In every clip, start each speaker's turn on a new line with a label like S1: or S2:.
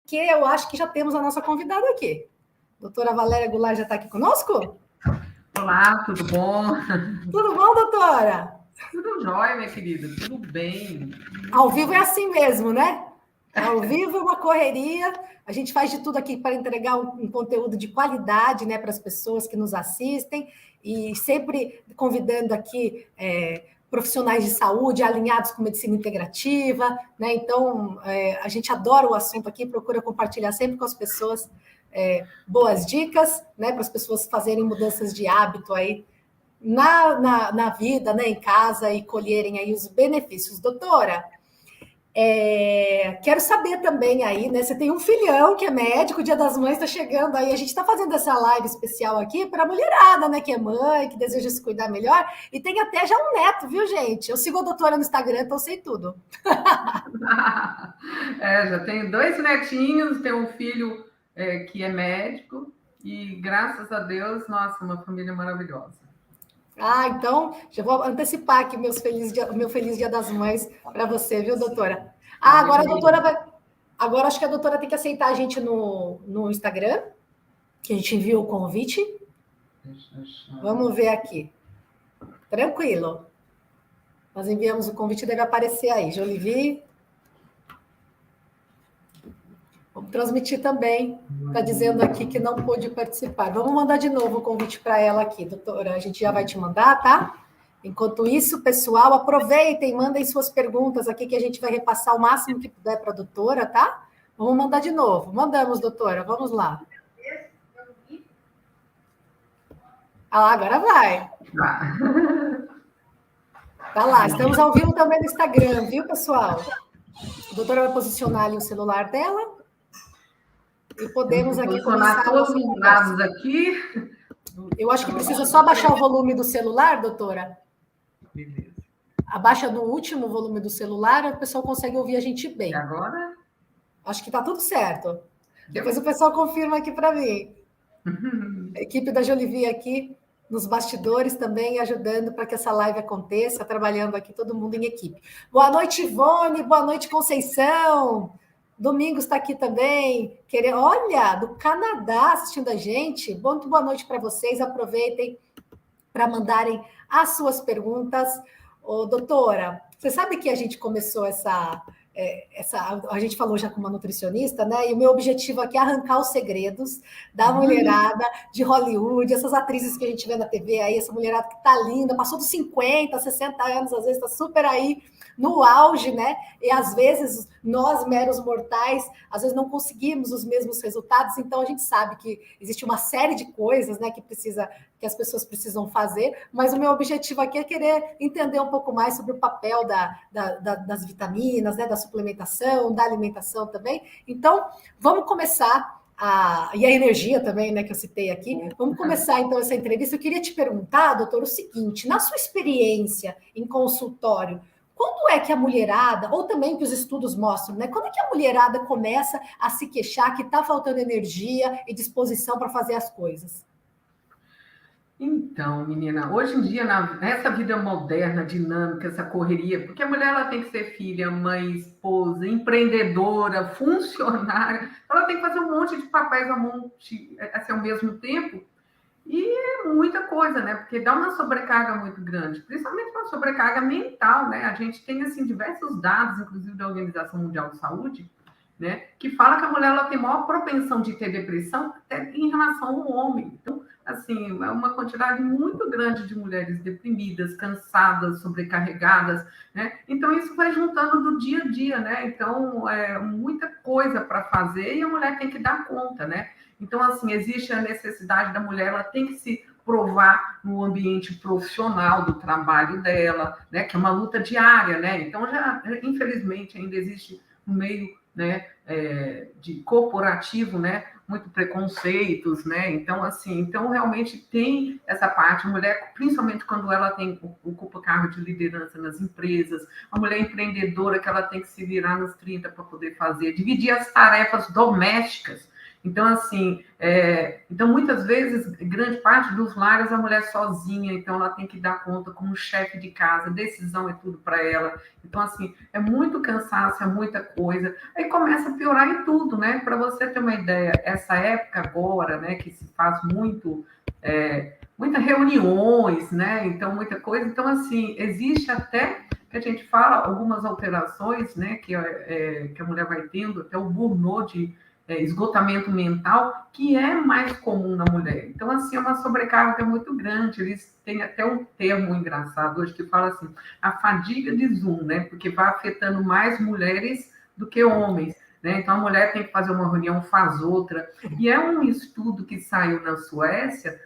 S1: que eu acho que já temos a nossa convidada aqui. Doutora Valéria Goulart já está aqui conosco?
S2: Olá, tudo bom?
S1: Tudo bom, doutora?
S2: Tudo jóia, minha querida, tudo bem.
S1: Ao vivo é assim mesmo, né? Ao vivo é uma correria. A gente faz de tudo aqui para entregar um conteúdo de qualidade, né, para as pessoas que nos assistem e sempre convidando aqui profissionais de saúde alinhados com medicina integrativa, né? Então, a gente adora o assunto aqui, procura compartilhar sempre com as pessoas boas dicas, né, para as pessoas fazerem mudanças de hábito aí na vida, né, em casa e colherem aí os benefícios. Doutora, quero saber também aí, né? Você tem um filhão que é médico, o Dia das Mães está chegando aí. A gente está fazendo essa live especial aqui para a mulherada, né? Que é mãe, que deseja se cuidar melhor. E tem até já um neto, viu, gente? Eu sigo a doutora no Instagram, então sei tudo.
S2: Já tenho 2 netinhos, tenho um filho que é médico e, graças a Deus, nossa, uma família maravilhosa.
S1: Então, já vou antecipar aqui meu feliz Dia das Mães para você, viu, doutora? Agora a doutora vai... Agora acho que a doutora tem que aceitar a gente no Instagram, que a gente enviou o convite. Vamos ver aqui. Tranquilo. Nós enviamos o convite, deve aparecer aí. Jolivi. Vamos transmitir também. Está dizendo aqui que não pôde participar. Vamos mandar de novo o convite para ela aqui, doutora. A gente já vai te mandar, tá? Enquanto isso, pessoal, aproveitem, mandem suas perguntas aqui, que a gente vai repassar o máximo que puder para a doutora, tá? Vamos mandar de novo. Mandamos, doutora. Vamos lá. Agora vai. Tá lá. Estamos ao vivo também no Instagram, viu, pessoal? A doutora vai posicionar ali o celular dela. E podemos aqui
S2: começar todos os dados aqui.
S1: Eu acho que precisa só baixar o volume do celular, doutora.
S2: Beleza.
S1: Abaixa no último volume do celular, o pessoal consegue ouvir a gente bem.
S2: E agora?
S1: Acho que tá tudo certo. Depois o pessoal confirma aqui para mim. A equipe da Jolivi aqui nos bastidores também ajudando para que essa live aconteça, trabalhando aqui todo mundo em equipe. Boa noite, Ivone. Boa noite, Conceição. Domingos está aqui também. Olha, do Canadá assistindo a gente. Muito boa noite para vocês. Aproveitem para mandarem as suas perguntas. Doutora, você sabe que a gente começou a gente falou já com uma nutricionista, né? E o meu objetivo aqui é arrancar os segredos da mulherada de Hollywood, essas atrizes que a gente vê na TV aí, essa mulherada que tá linda, passou dos 50, 60 anos, às vezes tá super aí no auge, né? E às vezes nós, meros mortais, às vezes não conseguimos os mesmos resultados, então a gente sabe que existe uma série de coisas, né, que as pessoas precisam fazer, mas o meu objetivo aqui é querer entender um pouco mais sobre o papel das vitaminas, né, da suplementação, da alimentação também. Então, vamos começar e a energia também, né, que eu citei aqui. Vamos começar, então, essa entrevista. Eu queria te perguntar, doutor, o seguinte, na sua experiência em consultório, quando é que a mulherada, ou também que os estudos mostram, né? Quando é que a mulherada começa a se queixar que está faltando energia e disposição para fazer as coisas?
S2: Então, menina, hoje em dia, nessa vida moderna, dinâmica, essa correria, porque a mulher ela tem que ser filha, mãe, esposa, empreendedora, funcionária, ela tem que fazer um monte de papéis assim, ao mesmo tempo, e é muita coisa, né? Porque dá uma sobrecarga muito grande, principalmente uma sobrecarga mental, né? A gente tem, assim, diversos dados, inclusive da Organização Mundial de Saúde, né? Que fala que a mulher ela tem maior propensão de ter depressão até em relação ao homem. Então, assim, é uma quantidade muito grande de mulheres deprimidas, cansadas, sobrecarregadas, né? Então, isso vai juntando do dia a dia, né? Então, é muita coisa para fazer e a mulher tem que dar conta, né? Então, assim, existe a necessidade da mulher, ela tem que se provar no ambiente profissional do trabalho dela, né? Que é uma luta diária, né? Então, infelizmente, ainda existe no meio, né, de corporativo, né, muito preconceitos, né, então, assim, realmente tem essa parte, a mulher, principalmente quando ela ocupa cargo de liderança nas empresas, a mulher empreendedora que ela tem que se virar nos 30 para poder fazer, dividir as tarefas domésticas. Então, assim, então muitas vezes, grande parte dos lares, a mulher sozinha, então ela tem que dar conta como chefe de casa, decisão é tudo para ela. Então, assim, é muito cansaço, é muita coisa. Aí começa a piorar em tudo, né? Para você ter uma ideia, essa época agora, né, que se faz muitas reuniões, né? Então, muita coisa. Então, assim, existe até que a gente fala algumas alterações, né? Que a mulher vai tendo, até o burnout de esgotamento mental, que é mais comum na mulher. Então, assim, é uma sobrecarga muito grande. Eles têm até um termo engraçado hoje que fala assim, a fadiga de Zoom, né? Porque vai afetando mais mulheres do que homens. Né? Então, a mulher tem que fazer uma reunião, faz outra. E é um estudo que saiu na Suécia,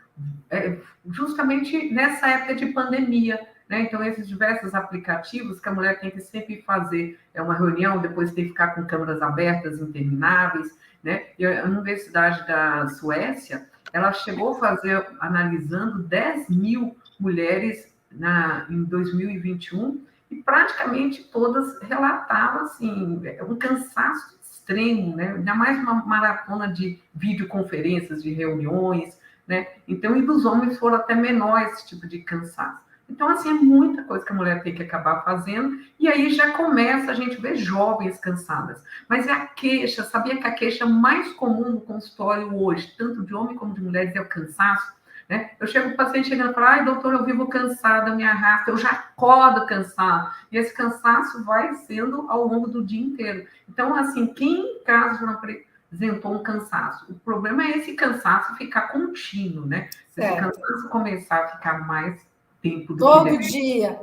S2: justamente nessa época de pandemia. Né? Então, esses diversos aplicativos que a mulher tem que sempre fazer uma reunião, depois tem que ficar com câmeras abertas, intermináveis. Né? E a Universidade da Suécia, ela chegou a fazer, analisando 10 mil mulheres em 2021, e praticamente todas relatavam assim, um cansaço extremo, né? Ainda mais uma maratona de videoconferências, de reuniões, né? Então, e dos homens foram até menor esse tipo de cansaço. Então, assim, é muita coisa que a mulher tem que acabar fazendo, e aí já começa a gente ver jovens cansadas. Mas é a queixa, sabia que a queixa mais comum no consultório hoje, tanto de homem como de mulheres, é o cansaço? Né? Eu chego, o paciente chegando e fala, ai, doutor, eu vivo cansada, me arrasta, eu já acordo cansado. E esse cansaço vai sendo ao longo do dia inteiro. Então, assim, quem em casa não apresentou um cansaço? O problema é esse cansaço ficar contínuo, né? Se esse cansaço começar a ficar mais tempo do
S1: todo
S2: que
S1: dia.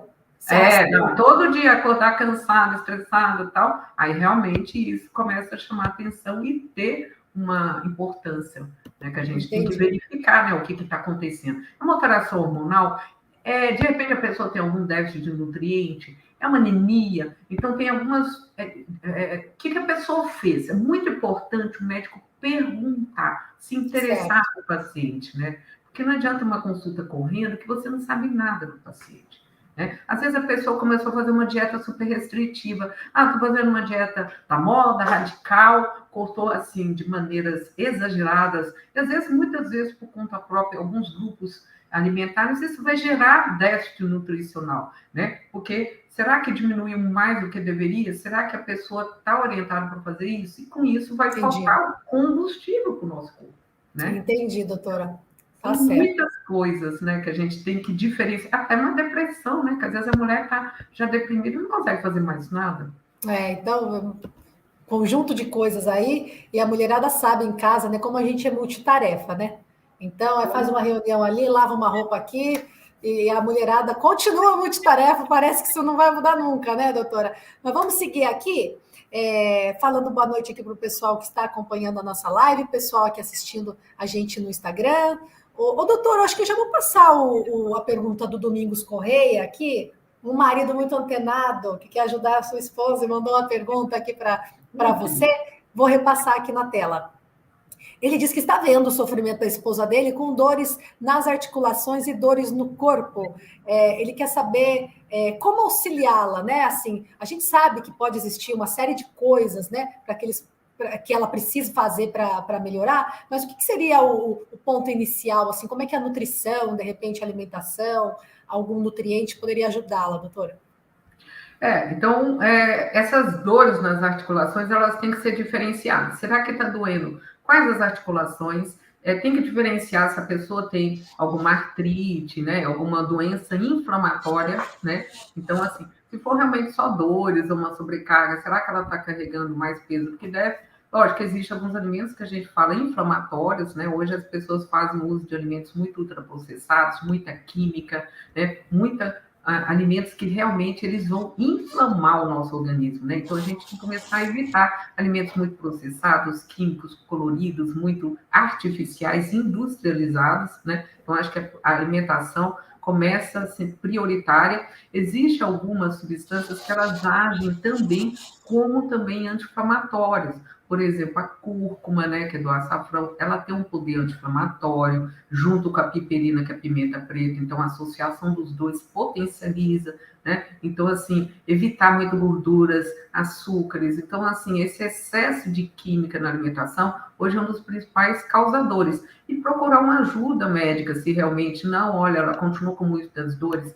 S2: Não, todo dia acordar cansado, estressado e tal, aí realmente isso começa a chamar atenção e ter uma importância, né, que a gente tem que verificar, né, o que está acontecendo. É uma alteração hormonal, de repente a pessoa tem algum déficit de nutriente, é uma anemia, então tem algumas... o que a pessoa fez? É muito importante o médico perguntar, se interessar no paciente, né? Porque não adianta uma consulta correndo que você não sabe nada do paciente. Né? Às vezes a pessoa começou a fazer uma dieta super restritiva. Estou fazendo uma dieta da moda, radical, cortou assim de maneiras exageradas. E às vezes, muitas vezes, por conta própria, alguns grupos alimentares, isso vai gerar déficit nutricional. Né? Porque será que diminuiu mais do que deveria? Será que a pessoa está orientada para fazer isso? E com isso vai faltar combustível para o nosso corpo. Né?
S1: Entendi, doutora.
S2: São muitas coisas, né, que a gente tem que diferenciar. Até uma depressão, né? Que às vezes a mulher está já deprimida e não consegue fazer mais nada.
S1: Então, conjunto de coisas aí, e a mulherada sabe em casa, né, como a gente é multitarefa, né? Então, faz uma reunião ali, lava uma roupa aqui, e a mulherada continua multitarefa, parece que isso não vai mudar nunca, né, doutora? Mas vamos seguir aqui, falando boa noite aqui para o pessoal que está acompanhando a nossa live, o pessoal aqui assistindo a gente no Instagram. Doutor, acho que eu já vou passar a pergunta do Domingos Correia aqui, um marido muito antenado que quer ajudar a sua esposa e mandou uma pergunta aqui para você. Vou repassar aqui na tela. Ele diz que está vendo o sofrimento da esposa dele com dores nas articulações e dores no corpo. Ele quer saber como auxiliá-la, né? Assim, a gente sabe que pode existir uma série de coisas, né, que ela precisa fazer para melhorar, mas o que seria o ponto inicial? Assim, como é que a nutrição, de repente, a alimentação, algum nutriente poderia ajudá-la, doutora?
S2: Então, essas dores nas articulações, elas têm que ser diferenciadas. Será que está doendo? Quais as articulações? Tem que diferenciar se a pessoa tem alguma artrite, né? Alguma doença inflamatória, né? Então, assim, se for realmente só dores ou uma sobrecarga, será que ela está carregando mais peso do que deve? Lógico que existem alguns alimentos que a gente fala inflamatórios, né? Hoje as pessoas fazem uso de alimentos muito ultraprocessados, muita química, né? Alimentos que realmente eles vão inflamar o nosso organismo, né? Então a gente tem que começar a evitar alimentos muito processados, químicos, coloridos, muito artificiais, industrializados, né? Então acho que a alimentação começa a ser prioritária. Existem algumas substâncias que elas agem também como também anti-inflamatórias. Por exemplo, a cúrcuma, né, que é do açafrão, ela tem um poder anti-inflamatório, junto com a piperina, que é a pimenta preta, então a associação dos dois potencializa, né? Então, assim, evitar muito gorduras, açúcares. Então, assim, esse excesso de química na alimentação hoje é um dos principais causadores. E procurar uma ajuda médica, se realmente não, olha, ela continua com muitas dores,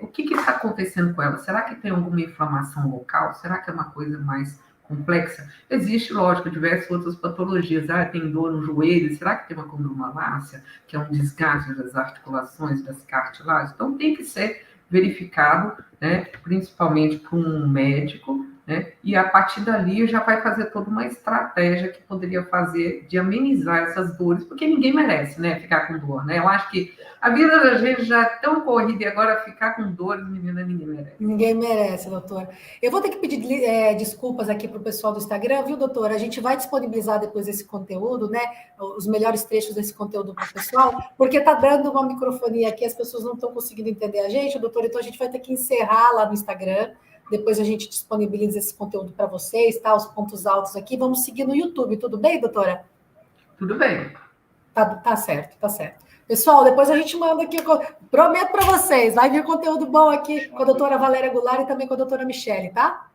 S2: o que está acontecendo com ela? Será que tem alguma inflamação local? Será que é uma coisa mais complexa? Existe, lógico, diversas outras patologias. Ah, tem dor no joelho, será que tem uma condromalácia, que é um desgaste das articulações, das cartilagens? Então, tem que ser verificado, né, principalmente por um médico, né, e a partir dali já vai fazer toda uma estratégia que poderia fazer de amenizar essas dores, porque ninguém merece, né, ficar com dor, né? Eu acho que a vida da gente já é tão corrida e agora ficar com dores, menina, ninguém merece.
S1: Ninguém merece, doutora. Eu vou ter que pedir desculpas aqui para o pessoal do Instagram, viu, doutora? A gente vai disponibilizar depois esse conteúdo, né? Os melhores trechos desse conteúdo para o pessoal, porque está dando uma microfonia aqui, as pessoas não estão conseguindo entender a gente, doutora. Então a gente vai ter que encerrar lá no Instagram. Depois a gente disponibiliza esse conteúdo para vocês, tá? Os pontos altos aqui. Vamos seguir no YouTube, tudo bem, doutora?
S2: Tudo bem.
S1: Tá certo, tá certo. Pessoal, depois a gente manda aqui, prometo para vocês, vai vir conteúdo bom aqui com a doutora Valéria Goulart e também com a doutora Michele, tá?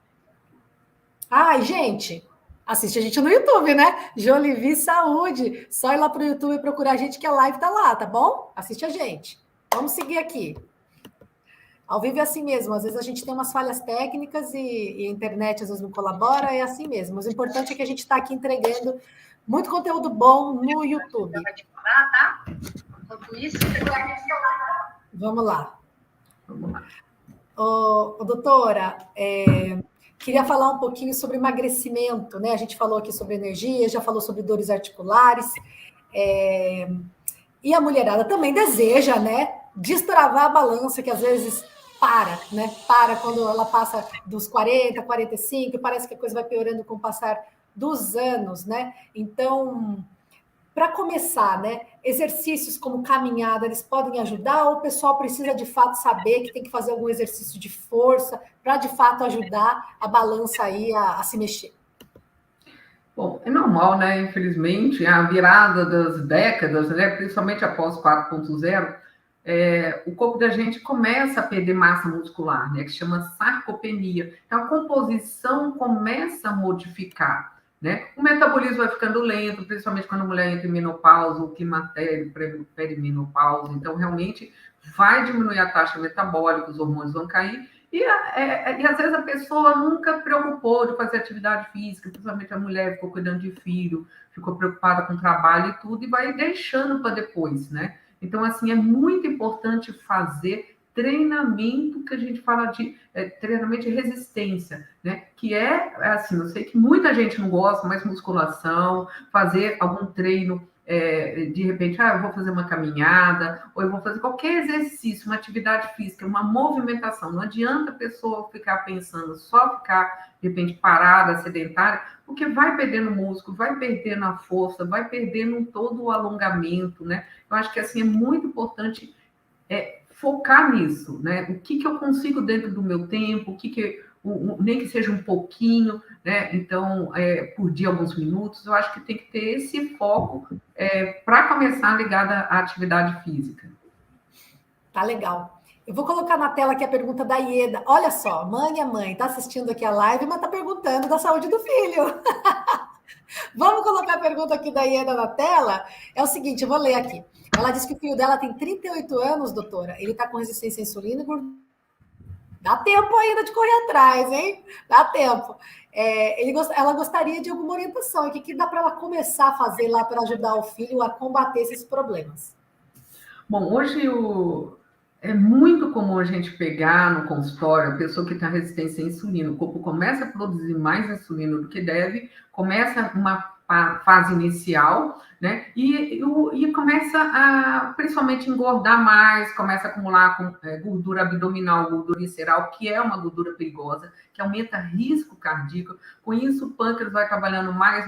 S1: Ai, gente, assiste a gente no YouTube, né? Jolivi Saúde. Só ir lá pro YouTube e procurar a gente que a live tá lá, tá bom? Assiste a gente. Vamos seguir aqui. Ao vivo é assim mesmo, às vezes a gente tem umas falhas técnicas e a internet às vezes não colabora, é assim mesmo. Mas o importante é que a gente está aqui entregando muito conteúdo bom no YouTube.
S3: Tá? Enquanto isso,
S1: Vamos lá.
S2: Vamos lá.
S1: Doutora, queria falar um pouquinho sobre emagrecimento, né? A gente falou aqui sobre energia, já falou sobre dores articulares, e a mulherada também deseja, né? Destravar a balança, que às vezes né? Para quando ela passa dos 40, 45, e parece que a coisa vai piorando com o passar dos anos, né? Então, para começar, né? Exercícios como caminhada, eles podem ajudar, ou o pessoal precisa de fato saber que tem que fazer algum exercício de força para de fato ajudar a balança aí a se mexer?
S2: Bom, é normal, né? Infelizmente, a virada das décadas, né? Principalmente após 4.0, o corpo da gente começa a perder massa muscular, né? Que chama sarcopenia. Então, a composição começa a modificar, né? O metabolismo vai ficando lento, principalmente quando a mulher entra em menopausa, ou climatério, perimenopausa. Então, realmente, vai diminuir a taxa metabólica, os hormônios vão cair. E às vezes a pessoa nunca preocupou de fazer atividade física, principalmente a mulher ficou cuidando de filho, ficou preocupada com o trabalho e tudo, e vai deixando para depois, né? Então, assim, é muito importante fazer treinamento, que a gente fala de treinamento de resistência, né? Que assim, eu sei que muita gente não gosta, mas musculação, fazer algum treino, de repente, eu vou fazer uma caminhada, ou eu vou fazer qualquer exercício, uma atividade física, uma movimentação. Não adianta a pessoa ficar pensando, só ficar, de repente, parada, sedentária, porque vai perdendo músculo, vai perdendo a força, vai perdendo todo o alongamento, né? Eu acho que, assim, é muito importante focar nisso, né? O que eu consigo dentro do meu tempo, nem que seja um pouquinho, né? Então, por dia, alguns minutos, eu acho que tem que ter esse foco para começar ligada à atividade física.
S1: Tá legal. Eu vou colocar na tela aqui a pergunta da Ieda. Olha só, mãe é mãe, tá assistindo aqui a live, mas tá perguntando da saúde do filho. Vamos colocar a pergunta aqui da Ieda na tela? É o seguinte, eu vou ler aqui. Ela diz que o filho dela tem 38 anos, doutora. Ele tá com resistência à insulina e dá tempo ainda de correr atrás, hein? Dá tempo. Ela gostaria de alguma orientação. O que dá para ela começar a fazer lá para ajudar o filho a combater esses problemas?
S2: Bom, hoje é muito comum a gente pegar no consultório a pessoa que tem resistência à insulina. O corpo começa a produzir mais insulina do que deve, começa uma fase inicial, né? E começa a, principalmente, engordar mais, começa a acumular gordura abdominal, gordura visceral, que é uma gordura perigosa, que aumenta risco cardíaco. Com isso, o pâncreas vai trabalhando mais,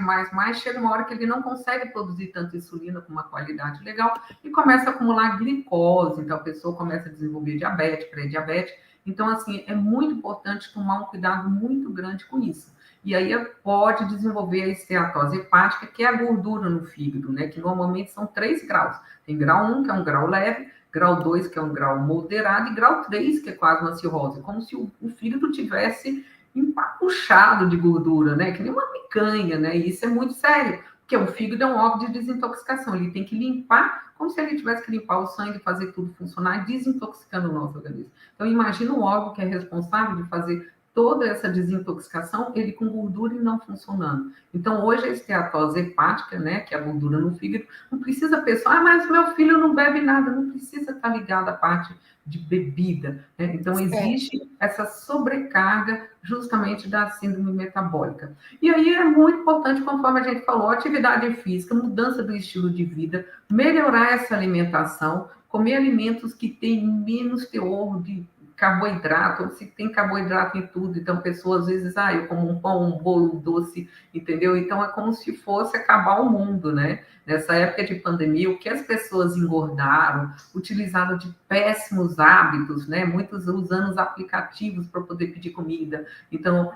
S2: chega uma hora que ele não consegue produzir tanta insulina com uma qualidade legal e começa a acumular glicose, então a pessoa começa a desenvolver diabetes, pré-diabetes. Então, assim, é muito importante tomar um cuidado muito grande com isso. E aí pode desenvolver a esteatose hepática, que é a gordura no fígado, né? Que normalmente são 3 graus. Tem grau 1, que é um grau leve, grau 2, que é um grau moderado, e grau 3, que é quase uma cirrose, como se o fígado tivesse empapuchado de gordura, né? Que nem uma picanha, né? E isso é muito sério, porque o fígado é um órgão de desintoxicação, ele tem que limpar, como se ele tivesse que limpar o sangue, fazer tudo funcionar, desintoxicando o nosso organismo. Então, imagina um órgão que é responsável de fazer toda essa desintoxicação, ele com gordura e não funcionando. Então, hoje a esteatose hepática, né, que é a gordura no fígado, não precisa pensar, mas meu filho não bebe nada, não precisa estar ligado à parte de bebida, né? Então, existe essa sobrecarga justamente da síndrome metabólica. E aí é muito importante, conforme a gente falou, atividade física, mudança do estilo de vida, melhorar essa alimentação, comer alimentos que têm menos teor de carboidrato, se tem carboidrato em tudo, então pessoas às vezes, eu como um pão, um bolo, um doce, entendeu? Então é como se fosse acabar o mundo, né? Nessa época de pandemia, o que as pessoas engordaram, utilizaram de péssimos hábitos, né? Muitos usando os aplicativos para poder pedir comida, então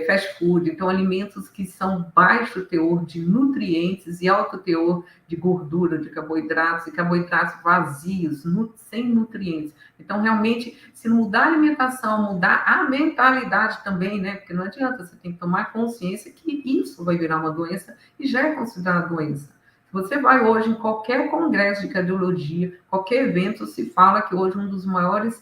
S2: fast food, então alimentos que são baixo teor de nutrientes e alto teor de gordura, de carboidratos, e carboidratos vazios, sem nutrientes. Então, realmente, se mudar a alimentação, mudar a mentalidade também, né? Porque não adianta, você tem que tomar consciência que isso vai virar uma doença e já é considerada doença. Se você vai hoje em qualquer congresso de cardiologia, qualquer evento, se fala que hoje um dos maiores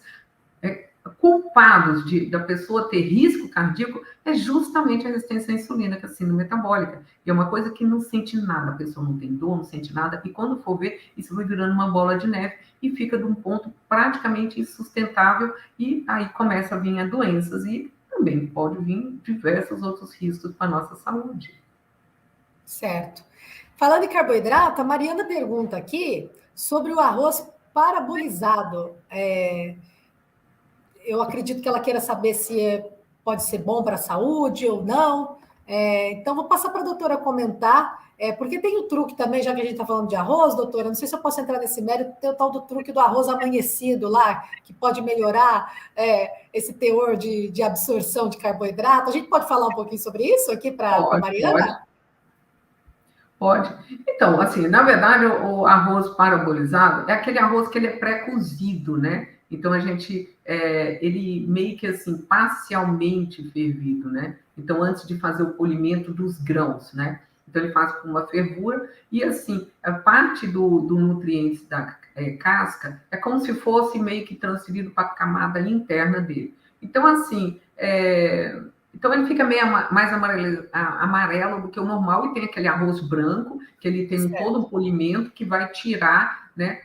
S2: culpados da pessoa ter risco cardíaco é justamente a resistência à insulina, que é a síndrome metabólica. E é uma coisa que não sente nada, a pessoa não tem dor, não sente nada, e quando for ver, isso vai virando uma bola de neve e fica de um ponto praticamente insustentável, e aí começa a vir as doenças, e também pode vir diversos outros riscos para a nossa saúde.
S1: Certo. Falando em carboidrato, a Mariana pergunta aqui sobre o arroz parabolizado. Eu acredito que ela queira saber se pode ser bom para a saúde ou não. Então, vou passar para a doutora comentar, porque tem o truque também, já que a gente está falando de arroz, doutora, não sei se eu posso entrar nesse mérito, tem o tal do truque do arroz amanhecido lá, que pode melhorar esse teor de absorção de carboidrato. A gente pode falar um pouquinho sobre isso aqui para a Mariana?
S2: Pode. Então, assim, na verdade, o arroz parabolizado é aquele arroz que ele é pré-cozido, né? Então, ele meio que assim, parcialmente fervido, né? Então, antes de fazer o polimento dos grãos, né? Então, ele faz com uma fervura e, assim, a parte do nutriente da casca é como se fosse meio que transferido para a camada interna dele. Então, assim, então ele fica meio mais amarelo do que o normal e tem aquele arroz branco, que ele tem todo um polimento que vai tirar, né,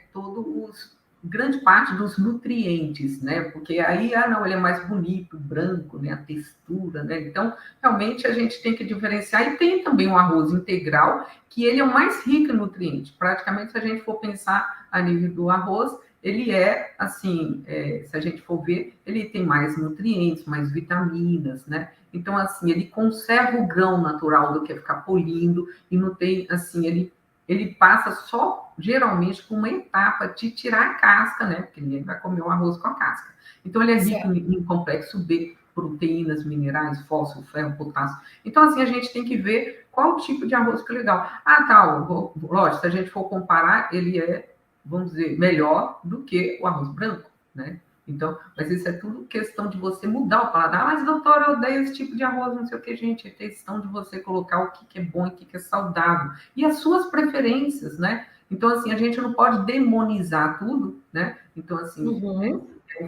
S2: grande parte dos nutrientes, né? Porque aí, ele é mais bonito, branco, né? A textura, né? Então, realmente a gente tem que diferenciar. E tem também o arroz integral, que ele é o mais rico em nutrientes. Praticamente, se a gente for pensar a nível do arroz, ele é, assim, se a gente for ver, ele tem mais nutrientes, mais vitaminas, né? Então, assim, ele conserva o grão natural do que ficar polindo e não tem, assim, ele passa só, geralmente, por uma etapa de tirar a casca, né? Porque ninguém vai comer o arroz com a casca. Então, ele é rico em complexo B, proteínas, minerais, fósforo, ferro, potássio. Então, assim, a gente tem que ver qual tipo de arroz que é legal. Lógico, se a gente for comparar, ele é, vamos dizer, melhor do que o arroz branco, né? Então, mas isso é tudo questão de você mudar o paladar. Mas, doutora, eu odeio esse tipo de arroz, não sei o que, gente. É questão de você colocar o que é bom e o que é saudável. E as suas preferências, né? Então, assim, a gente não pode demonizar tudo, né? Então, assim,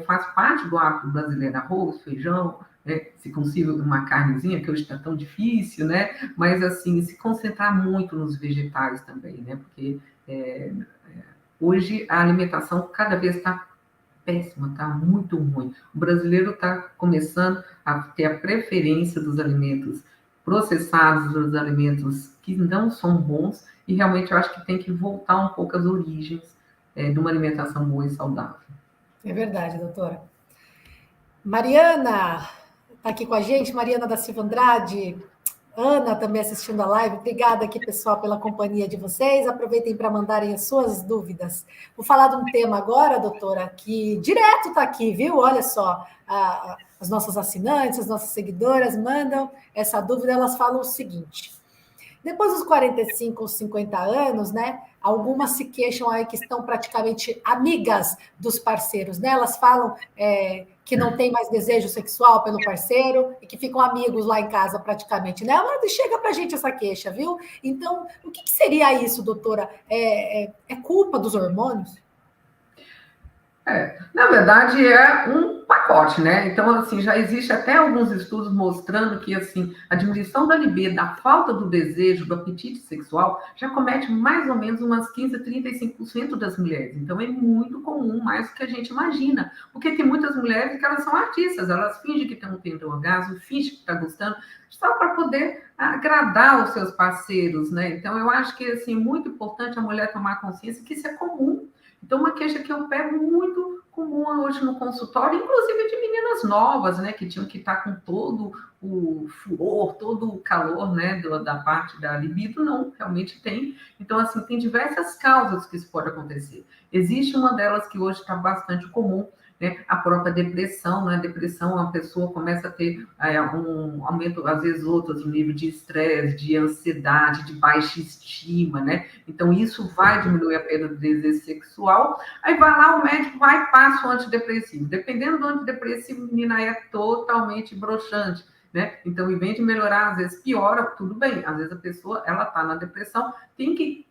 S2: faz parte do hábito brasileiro, arroz, feijão, né? Se consiga uma carnezinha, que hoje está tão difícil, né? Mas, assim, se concentrar muito nos vegetais também, né? Porque hoje a alimentação cada vez está péssima, está muito ruim. O brasileiro está começando a ter a preferência dos alimentos processados, dos alimentos que não são bons, e realmente eu acho que tem que voltar um pouco às origens de uma alimentação boa e saudável.
S1: É verdade, doutora. Mariana está aqui com a gente, Mariana da Silva Andrade. Ana também assistindo a live. Obrigada aqui, pessoal, pela companhia de vocês. Aproveitem para mandarem as suas dúvidas. Vou falar de um tema agora, doutora, que direto está aqui, viu? Olha só, as nossas assinantes, as nossas seguidoras mandam essa dúvida, elas falam o seguinte: depois dos 45 ou 50 anos, né? Algumas se queixam aí que estão praticamente amigas dos parceiros, né? Elas falam que não tem mais desejo sexual pelo parceiro e que ficam amigos lá em casa praticamente, né? Mas chega pra gente essa queixa, viu? Então, o que seria isso, doutora? É culpa dos hormônios?
S2: Na verdade, é um pacote, né? Então, assim, já existe até alguns estudos mostrando que, assim, a diminuição da libido, a falta do desejo, do apetite sexual, já comete mais ou menos umas 15 a 35% das mulheres. Então, é muito comum, mais do que a gente imagina. Porque tem muitas mulheres que elas são artistas, elas fingem que estão tendo orgasmo, fingem que estão gostando, só para poder agradar os seus parceiros, né? Então, eu acho que, assim, é muito importante a mulher tomar consciência que isso é comum. Então, uma queixa que eu pego muito comum hoje no consultório, inclusive de meninas novas, né, que tinham que estar com todo o furor, todo o calor, né, da parte da libido, não, realmente tem. Então, assim, tem diversas causas que isso pode acontecer. Existe uma delas que hoje está bastante comum, né, a própria depressão, né, depressão, a pessoa começa a ter um aumento, às vezes outros, no nível de estresse, de ansiedade, de baixa estima, né, então isso vai diminuir a perda do desejo sexual, aí vai lá, o médico vai e passa o antidepressivo, dependendo do antidepressivo, menina, é totalmente broxante, né, então em vez de melhorar, às vezes piora, tudo bem, às vezes a pessoa, ela tá na depressão, tem que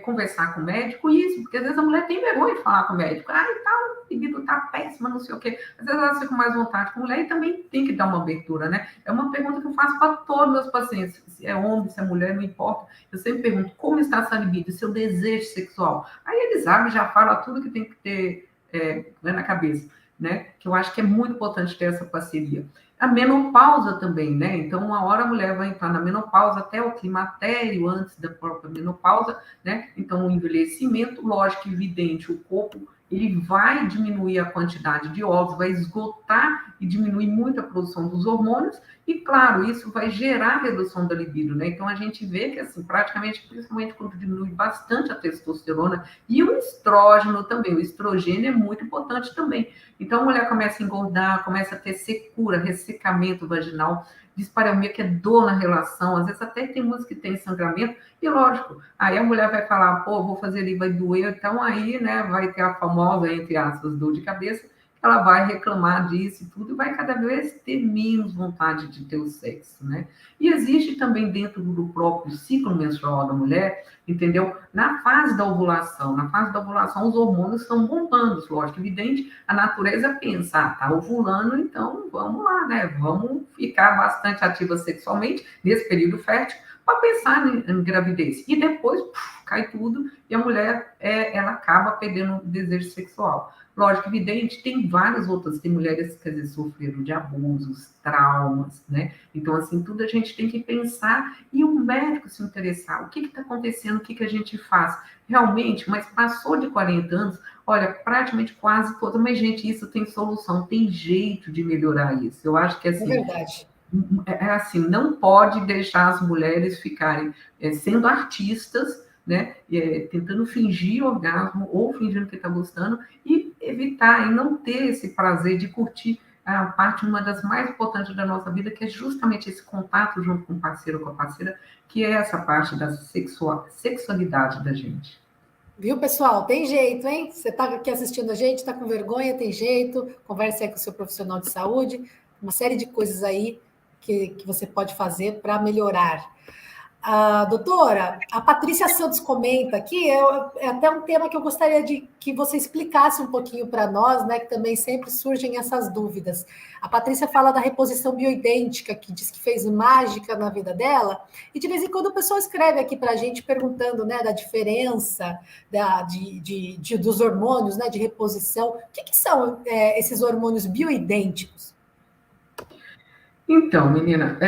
S2: conversar com o médico isso, porque às vezes a mulher tem vergonha de falar com o médico, tal, libido tá péssima, não sei o quê. Às vezes ela fica com mais vontade com mulher e também tem que dar uma abertura, né? É uma pergunta que eu faço para todos os meus pacientes, se é homem, se é mulher, não importa. Eu sempre pergunto, como está essa libido, seu desejo sexual? Aí eles abrem, já falam tudo que tem que ter na cabeça, né? Que eu acho que é muito importante ter essa parceria. A menopausa também, né? Então, uma hora a mulher vai entrar na menopausa, até o climatério, antes da própria menopausa, né? Então, o envelhecimento, lógico, evidente, o corpo ele vai diminuir a quantidade de óvulos, vai esgotar e diminuir muito a produção dos hormônios, e claro, isso vai gerar redução da libido, né? Então a gente vê que, assim, praticamente, principalmente quando diminui bastante a testosterona e o estrógeno também, o estrogênio é muito importante também. Então a mulher começa a engordar, começa a ter secura, ressecamento vaginal, dispareunia, que é dor na relação, às vezes até tem umas que tem sangramento, e lógico, aí a mulher vai falar, pô, vou fazer ali, vai doer, então aí, né, vai ter a famosa, entre aspas, dor de cabeça, ela vai reclamar disso e tudo, e vai cada vez ter menos vontade de ter o sexo, né? E existe também dentro do próprio ciclo menstrual da mulher, entendeu? Na fase da ovulação, os hormônios estão bombando, lógico, evidente, a natureza pensa, tá ovulando, então vamos lá, né? Vamos ficar bastante ativa sexualmente nesse período fértil, para pensar em gravidez. E depois cai tudo e a mulher ela acaba perdendo o desejo sexual. Lógico, evidente, tem várias outras, tem mulheres que, quer dizer, sofreram de abusos, traumas, né? Então, assim, tudo a gente tem que pensar e o médico se interessar. O que está acontecendo? O que a gente faz? Realmente, mas passou de 40 anos, olha, praticamente quase toda, mas, gente, isso tem solução, tem jeito de melhorar isso. Eu acho que, assim,
S1: É verdade.
S2: Assim, não pode deixar as mulheres ficarem sendo artistas, né, tentando fingir orgasmo ou fingindo que está gostando e evitar e não ter esse prazer de curtir a parte, uma das mais importantes da nossa vida, que é justamente esse contato junto com o parceiro ou com a parceira, que é essa parte da sexualidade da gente.
S1: Viu, pessoal? Tem jeito, hein? Você está aqui assistindo a gente, está com vergonha, tem jeito. Converse aí com o seu profissional de saúde. Uma série de coisas aí que você pode fazer para melhorar. Doutora, a Patrícia Santos comenta aqui, é até um tema que eu gostaria de que você explicasse um pouquinho para nós, né? Que também sempre surgem essas dúvidas. A Patrícia fala da reposição bioidêntica, que diz que fez mágica na vida dela, e de vez em quando o pessoal escreve aqui para a gente perguntando, né, da diferença dos hormônios, né, de reposição. O que são esses hormônios bioidênticos?
S2: Então, menina,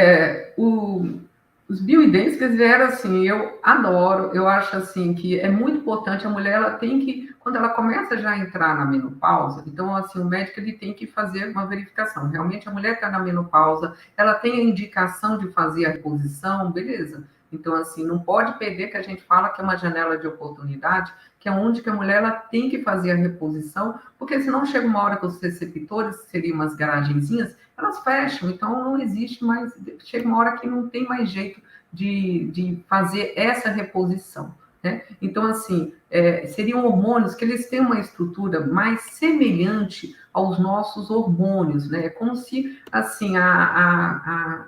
S2: Os bioidênticos vieram assim, eu adoro, eu acho assim que é muito importante, a mulher ela tem que, quando ela começa já a entrar na menopausa, então assim, o médico ele tem que fazer uma verificação, realmente a mulher está na menopausa, ela tem a indicação de fazer a reposição, beleza, então assim, não pode perder que a gente fala que é uma janela de oportunidade, que é onde que a mulher ela tem que fazer a reposição, porque senão chega uma hora que os receptores, que seriam umas garagenzinhas, elas fecham, então não existe mais, chega uma hora que não tem mais jeito de fazer essa reposição, né? Então, assim, seriam hormônios que eles têm uma estrutura mais semelhante aos nossos hormônios, né? É como se, assim, a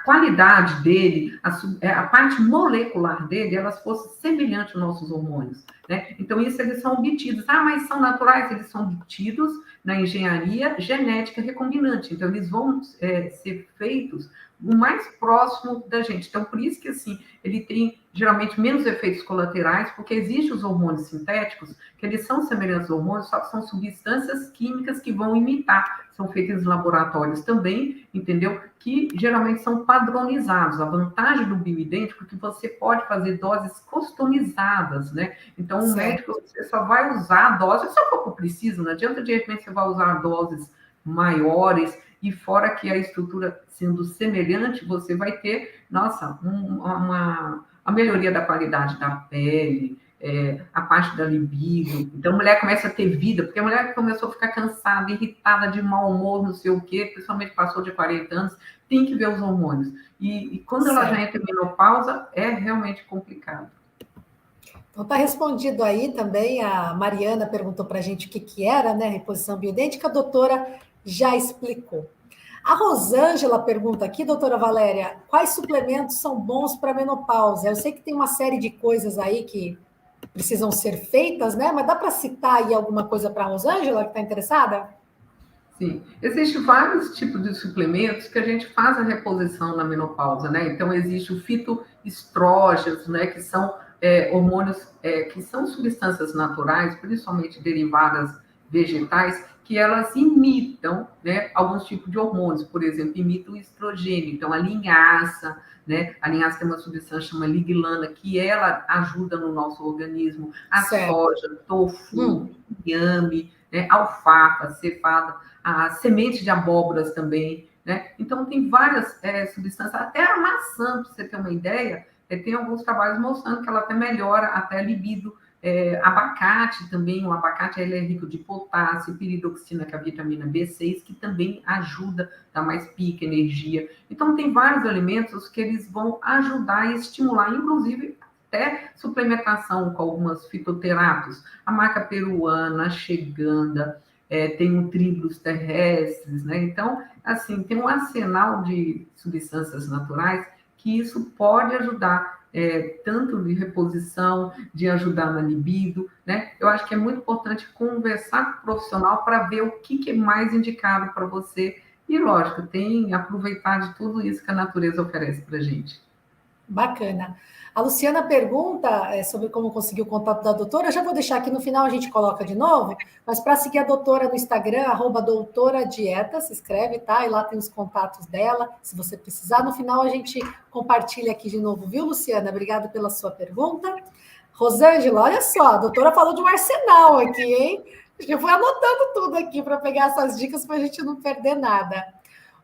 S2: qualidade dele, a parte molecular dele, elas fossem semelhantes aos nossos hormônios, né? Então, isso eles são obtidos. Ah, mas são naturais? Eles são obtidos na engenharia genética recombinante. Então, eles vão ser feitos o mais próximo da gente. Então, por isso que, assim, ele tem, geralmente, menos efeitos colaterais, porque existem os hormônios sintéticos, que eles são semelhantes aos hormônios, só que são substâncias químicas que vão imitar. São feitas em laboratórios também, entendeu? Que geralmente são padronizados. A vantagem do bioidêntico é que você pode fazer doses customizadas, né? Então, o médico, você só vai usar a dose, se o corpo precisa, não adianta de repente você vai usar doses maiores, e fora que a estrutura sendo semelhante, você vai ter, nossa, a melhoria da qualidade da pele, a parte da libido. Então, a mulher começa a ter vida, porque a mulher começou a ficar cansada, irritada, de mau humor, não sei o quê, principalmente passou de 40 anos, tem que ver os hormônios. E quando ela já entra em menopausa, é realmente complicado.
S1: Então, está respondido aí também, a Mariana perguntou para a gente o que era, né, reposição bioidêntica, a doutora já explicou. A Rosângela pergunta aqui, doutora Valéria, quais suplementos são bons para menopausa? Eu sei que tem uma série de coisas aí que precisam ser feitas, né? Mas dá para citar aí alguma coisa para a Rosângela que está interessada?
S2: Sim, existem vários tipos de suplementos que a gente faz a reposição na menopausa, né? Então, existe o fitoestrógenos, né? Que são hormônios, que são substâncias naturais, principalmente derivadas vegetais, que elas imitam, né, alguns tipos de hormônios, por exemplo, imitam o estrogênio. Então, a linhaça, né? A linhaça tem uma substância chamada liglana, que ela ajuda no nosso organismo, a soja, tofu, inhame, né? Alfafa, cevada, a semente de abóboras também, né? Então, tem várias substâncias, até a maçã, para você ter uma ideia, tem alguns trabalhos mostrando que ela até melhora até a libido. Abacate também, o abacate ele é rico de potássio, piridoxina, que é a vitamina B6, que também ajuda, dá mais pique, energia. Então, tem vários alimentos que eles vão ajudar e estimular, inclusive até suplementação com algumas fitoterápicos, a maca peruana, a cheganda, tem o tribulus terrestres, né? Então, assim, tem um arsenal de substâncias naturais que isso pode ajudar, tanto de reposição, de ajudar na libido, né? Eu acho que é muito importante conversar com o profissional para ver o que é mais indicado para você. E, lógico, tem aproveitar de tudo isso que a natureza oferece para a gente.
S1: Bacana. A Luciana pergunta sobre como conseguir o contato da doutora. Eu já vou deixar aqui no final, a gente coloca de novo, mas para seguir a doutora no Instagram, @doutoradieta, se inscreve, tá? E lá tem os contatos dela, se você precisar. No final a gente compartilha aqui de novo, viu, Luciana? Obrigada pela sua pergunta. Rosângela, olha só, a doutora falou de um arsenal aqui, hein? Eu fui anotando tudo aqui para pegar essas dicas para a gente não perder nada.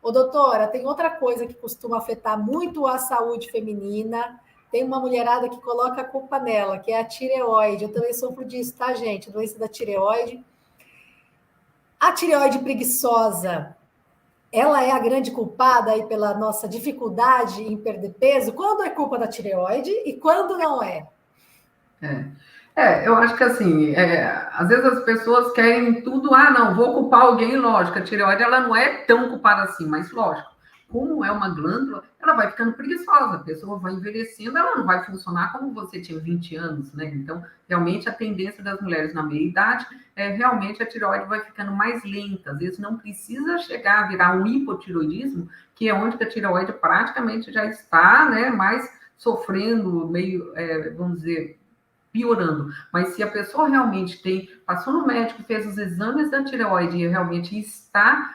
S1: Ô, doutora, tem outra coisa que costuma afetar muito a saúde feminina. Tem uma mulherada que coloca a culpa nela, que é a tireoide. Eu também sofro disso, tá, gente? Doença da tireoide. A tireoide preguiçosa, ela é a grande culpada aí pela nossa dificuldade em perder peso? Quando é culpa da tireoide e quando não é?
S2: Eu acho que assim, às vezes as pessoas querem tudo, não, vou culpar alguém, lógico, a tireoide ela não é tão culpada assim, mas lógico, como é uma glândula, ela vai ficando preguiçosa, a pessoa vai envelhecendo, ela não vai funcionar como você tinha 20 anos, né? Então, realmente, a tendência das mulheres na meia-idade realmente a tireoide vai ficando mais lenta, às vezes não precisa chegar a virar um hipotiroidismo, que é onde a tireoide praticamente já está, né, mais sofrendo, meio, vamos dizer, piorando. Mas se a pessoa realmente passou no médico, fez os exames da tireoide e realmente está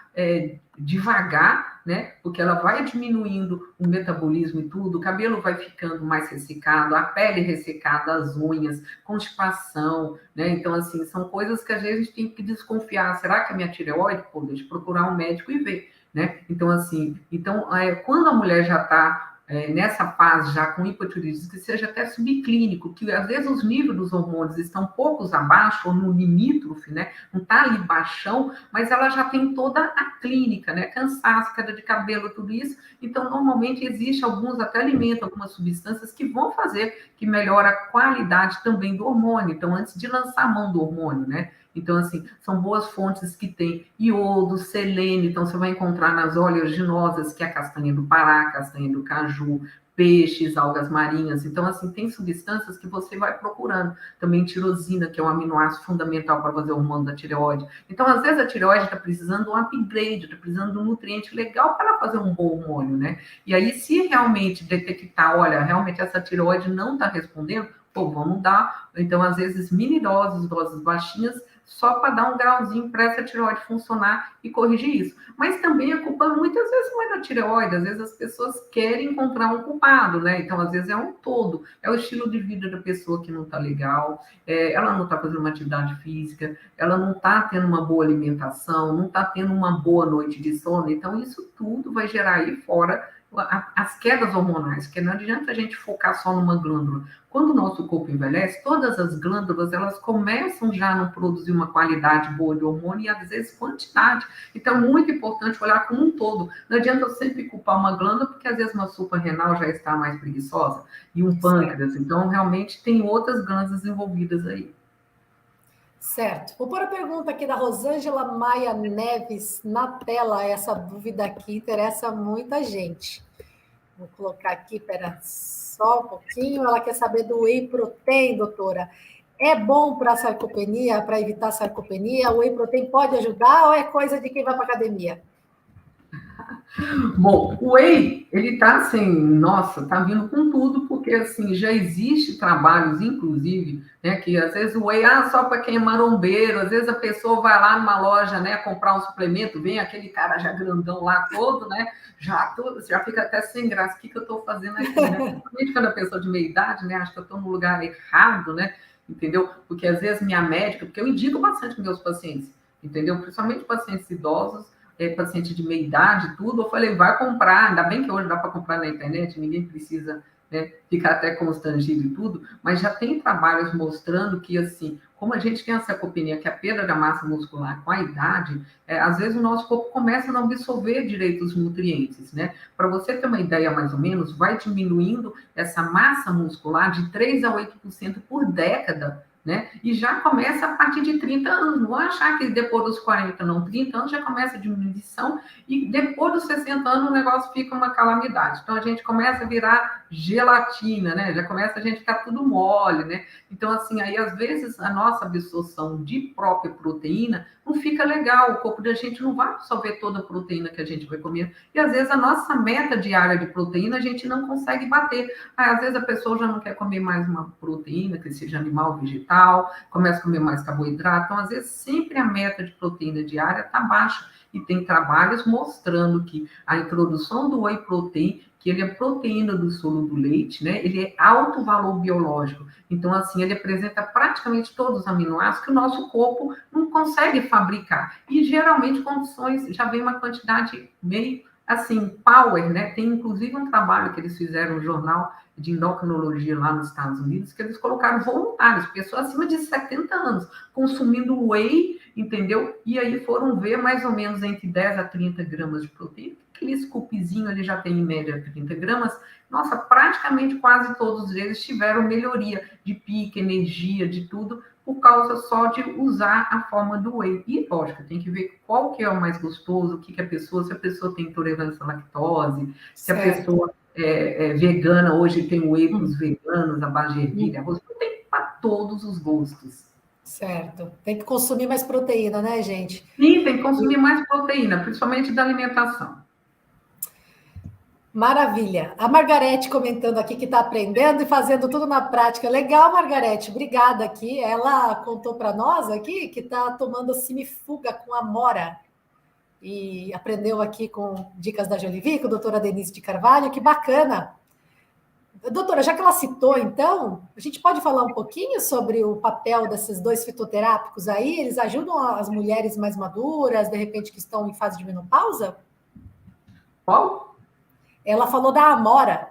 S2: devagar, né? Porque ela vai diminuindo o metabolismo e tudo, o cabelo vai ficando mais ressecado, a pele ressecada, as unhas, constipação, né? Então, assim, são coisas que às vezes a gente tem que desconfiar. Será que é minha tireoide? Pô, deixa eu procurar um médico e ver, né? Então, assim, quando a mulher já está nessa fase já com hipotireoidismo, que seja até subclínico, que às vezes os níveis dos hormônios estão poucos abaixo, ou no limítrofe, né? Não está ali baixão, mas ela já tem toda a clínica, né? Cansaço, queda de cabelo, tudo isso. Então, normalmente, existe alguns até alimentos, algumas substâncias que vão fazer que melhora a qualidade também do hormônio. Então, antes de lançar a mão do hormônio, né? Então, assim, são boas fontes que tem iodo, selênio, então você vai encontrar nas oleaginosas, que é a castanha do Pará, a castanha do caju, peixes, algas marinhas. Então, assim, tem substâncias que você vai procurando. Também tirosina, que é um aminoácido fundamental para fazer o hormônio da tireoide. Então, às vezes, a tireoide está precisando de um upgrade, está precisando de um nutriente legal para ela fazer um bom hormônio, né? E aí, se realmente detectar, olha, realmente essa tireoide não está respondendo, pô, vamos dar, então, às vezes, mini doses baixinhas, só para dar um grauzinho para essa tireoide funcionar e corrigir isso. Mas também a culpa muitas vezes não é da tireoide, às vezes as pessoas querem encontrar um culpado, né? Então, às vezes é um todo, é o estilo de vida da pessoa que não está legal, ela não está fazendo uma atividade física, ela não está tendo uma boa alimentação, não está tendo uma boa noite de sono, então isso tudo vai gerar aí fora as quedas hormonais, porque não adianta a gente focar só numa glândula. Quando o nosso corpo envelhece, todas as glândulas, elas começam já a não produzir uma qualidade boa de hormônio e, às vezes, quantidade. Então, é muito importante olhar como um todo. Não adianta eu sempre culpar uma glândula, porque, às vezes, uma suprarrenal já está mais preguiçosa, e um pâncreas. Então, realmente, tem outras glândulas envolvidas aí.
S1: Certo. Vou pôr a pergunta aqui da Rosângela Maia Neves na tela. Essa dúvida aqui interessa muita gente. Vou colocar aqui, espera só um pouquinho. Ela quer saber do whey protein, doutora. É bom para a sarcopenia, para evitar a sarcopenia? O whey protein pode ajudar ou é coisa de quem vai para academia?
S2: Bom, o whey, ele tá assim, nossa, tá vindo com tudo, porque assim, já existe trabalhos, inclusive, né, que às vezes o whey, só para quem é marombeiro, às vezes a pessoa vai lá numa loja, né, comprar um suplemento, vem aquele cara já grandão lá todo, né, já fica até sem graça, o que eu tô fazendo aqui, né? Principalmente quando a pessoa de meia idade, né, acho que eu tô no lugar errado, né, entendeu? Porque às vezes minha médica, porque eu indico bastante meus pacientes, entendeu? Principalmente pacientes idosos, paciente de meia idade, tudo, eu falei, vai comprar, ainda bem que hoje dá para comprar na internet, ninguém precisa, né, ficar até constrangido e tudo, mas já tem trabalhos mostrando que, assim, como a gente tem a sarcopenia, que é a perda da massa muscular com a idade, às vezes o nosso corpo começa a não absorver direito os nutrientes, né? Para você ter uma ideia, mais ou menos, vai diminuindo essa massa muscular de 3 a 8% por década, né? E já começa a partir de 30 anos. Não vou achar que depois dos 40, não. 30 anos já começa a diminuição e depois dos 60 anos o negócio fica uma calamidade. Então a gente começa a virar gelatina, né? Já começa a gente ficar tudo mole, né? Então, assim, aí às vezes a nossa absorção de própria proteína não fica legal. O corpo da gente não vai absorver toda a proteína que a gente vai comer. E às vezes a nossa meta diária de proteína a gente não consegue bater. Às vezes a pessoa já não quer comer mais uma proteína, que seja animal ou vegetal, começa a comer mais carboidrato. Então, às vezes, sempre a meta de proteína diária está baixa. E tem trabalhos mostrando que a introdução do whey protein, que ele é proteína do solo do leite, né? Ele é alto valor biológico. Então, assim, ele apresenta praticamente todos os aminoácidos que o nosso corpo não consegue fabricar. E, geralmente, condições, já vem uma quantidade meio assim, power, né? Tem inclusive um trabalho que eles fizeram no jornal de endocrinologia lá nos Estados Unidos, que eles colocaram voluntários, pessoas acima de 70 anos, consumindo whey, entendeu? E aí foram ver mais ou menos entre 10 a 30 gramas de proteína, aquele scoopzinho ele já tem em média 30 gramas, nossa, praticamente quase todos eles tiveram melhoria de pique, energia, de tudo, por causa só de usar a forma do whey. E, lógico, tem que ver qual que é o mais gostoso, o que a pessoa, se a pessoa tem intolerância à lactose, se a pessoa é vegana, hoje tem whey para os veganos, a base de ervilha, arroz, tem para todos os gostos.
S1: Certo. Tem que consumir mais proteína, né, gente?
S2: Sim, tem que consumir mais proteína, principalmente da alimentação.
S1: Maravilha. A Margarete comentando aqui que está aprendendo e fazendo tudo na prática. Legal, Margarete. Obrigada aqui. Ela contou para nós aqui que está tomando simifuga com amora. e aprendeu aqui com dicas da Jolivie, com a doutora Denise de Carvalho, que bacana. Doutora, já que ela citou, então, a gente pode falar um pouquinho sobre o papel desses 2 fitoterápicos aí? Eles ajudam as mulheres mais maduras, de repente, que estão em fase de menopausa?
S2: Qual?
S1: Ela falou da amora.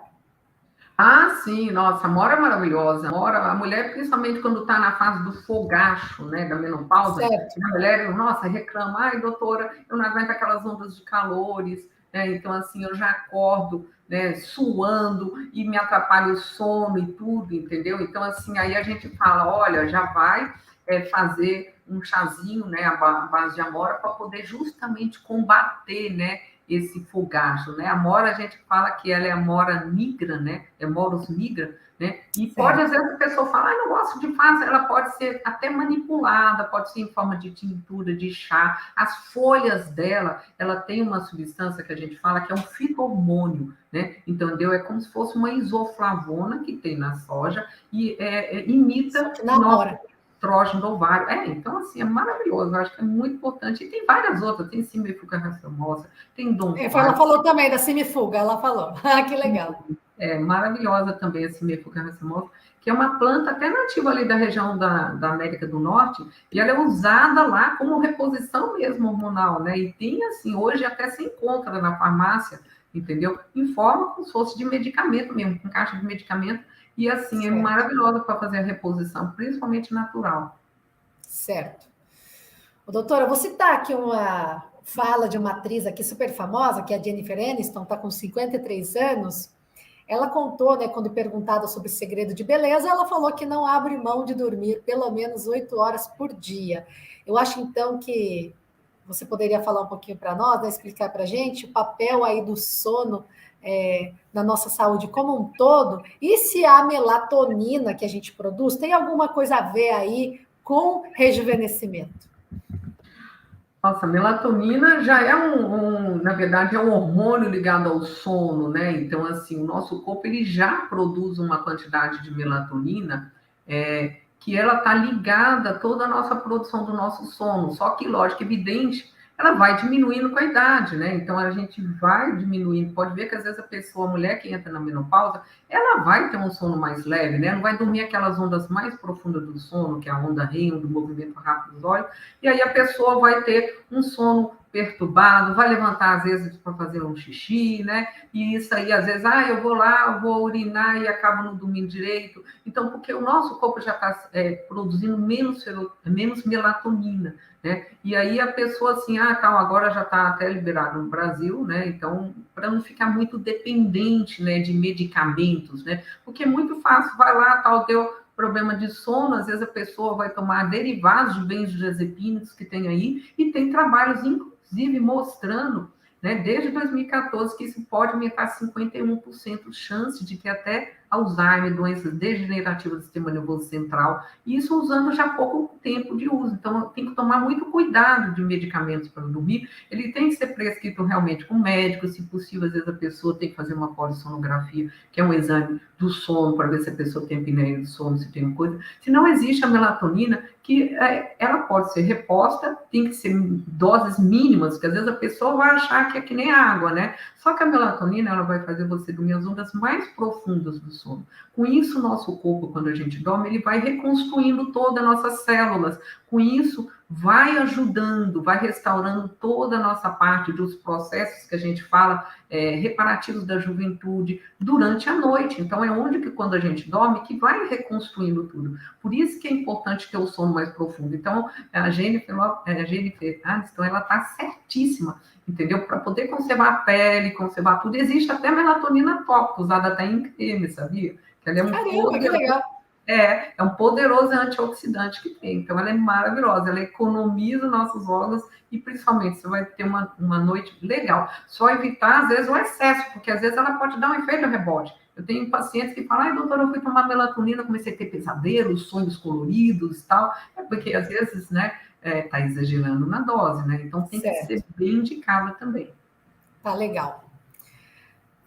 S2: Ah, sim, nossa, a amora é maravilhosa. A mulher, principalmente quando está na fase do fogacho, né, da menopausa,
S1: Certo.
S2: a mulher, nossa, reclama, ai, doutora, eu não aguento aquelas ondas de calores, né, então, assim, eu já acordo, né, suando e me atrapalha o sono e tudo, entendeu? Então, assim, aí a gente fala, olha, já vai fazer um chazinho, né, à base de amora, para poder justamente combater, né, esse fogacho, né? A mora, a gente fala que ela é a mora nigra, né? É moros nigra, né? E pode, às vezes, a pessoa falar, ah, não gosto de fase, ela pode ser até manipulada, pode ser em forma de tintura, de chá. As folhas dela, ela tem uma substância que a gente fala que é um fito-hormônio, né? Entendeu? É como se fosse uma isoflavona que tem na soja e imita
S1: na mora.
S2: Estrógeno do ovário. Então, assim, é maravilhoso. Eu acho que é muito importante. E tem várias outras. Tem Simifuga racemosa, tem Dom
S1: Ela falou também da Simifuga, ela falou. Que legal.
S2: É maravilhosa também a Simifuga racemosa, que é uma planta até nativa ali da região da América do Norte, e ela é usada lá como reposição mesmo hormonal, né? E tem, assim, hoje até se encontra na farmácia, entendeu? Em forma como se fosse de medicamento mesmo, com caixa de medicamento, e assim, certo. É maravilhosa para fazer a reposição, principalmente natural.
S1: Certo. Doutora, eu vou citar aqui uma fala de uma atriz aqui super famosa, que é a Jennifer Aniston, está com 53 anos. Ela contou, né, quando perguntada sobre segredo de beleza, ela falou que não abre mão de dormir pelo menos 8 horas por dia. Eu acho, então, que você poderia falar um pouquinho para nós, né, explicar para a gente o papel aí do sono na nossa saúde como um todo, e se a melatonina que a gente produz tem alguma coisa a ver aí com rejuvenescimento?
S2: Nossa, a melatonina já é na verdade, é um hormônio ligado ao sono, né? Então, assim, o nosso corpo, ele já produz uma quantidade de melatonina que ela está ligada a toda a nossa produção do nosso sono. Só que, lógico, evidente, ela vai diminuindo com a idade, né? Então, a gente vai diminuindo. Pode ver que, às vezes, a pessoa, a mulher que entra na menopausa, ela vai ter um sono mais leve, né? Não vai dormir aquelas ondas mais profundas do sono, que é a onda REM, do movimento rápido dos olhos, e aí a pessoa vai ter um sono perturbado, vai levantar, às vezes, para fazer um xixi, né? E isso aí, às vezes, eu vou lá, eu vou urinar e acabo não dormindo direito. Então, porque o nosso corpo já está produzindo menos melatonina, né? E aí a pessoa assim, tal, agora já está até liberado no Brasil, né? Então, para não ficar muito dependente, né, de medicamentos, né? Porque é muito fácil, vai lá, tal, deu problema de sono, às vezes a pessoa vai tomar derivados de benzodiazepínicos que tem aí, e tem trabalhos, inclusive, mostrando, né, desde 2014, que isso pode aumentar 51% chance de ter até Alzheimer, doenças degenerativas do sistema nervoso central, e isso usando já pouco tempo de uso. Então, tem que tomar muito cuidado de medicamentos para dormir. Ele tem que ser prescrito realmente com médico, se possível, às vezes a pessoa tem que fazer uma polissonografia, que é um exame do sono, para ver se a pessoa tem apneia do sono, se tem coisa. Se não existe a melatonina, que ela pode ser reposta, tem que ser doses mínimas, porque às vezes a pessoa vai achar que é que nem água, né? Só que a melatonina, ela vai fazer você dormir as ondas mais profundas do sono. Com isso, o nosso corpo, quando a gente dorme, ele vai reconstruindo todas as nossas células. Com isso, vai ajudando, vai restaurando toda a nossa parte dos processos que a gente fala, reparativos da juventude, durante a noite. Então, é onde que, quando a gente dorme, que vai reconstruindo tudo. Por isso que é importante ter o sono mais profundo. Então, a Jennifer Aniston, ela está certíssima, entendeu? Para poder conservar a pele, conservar tudo. Existe até melatonina tópica, usada até em creme, sabia? Ela é
S1: Caramba, que legal!
S2: É um poderoso antioxidante que tem. Então, ela é maravilhosa. Ela economiza nossos órgãos e, principalmente, você vai ter uma noite legal. Só evitar, às vezes, o excesso, porque, às vezes, ela pode dar um efeito rebote. Eu tenho pacientes que falam, doutora, eu fui tomar melatonina, comecei a ter pesadelos, sonhos coloridos e tal. É porque, às vezes, né, tá exagerando na dose, né? Então, tem que ser bem indicada também.
S1: Tá legal.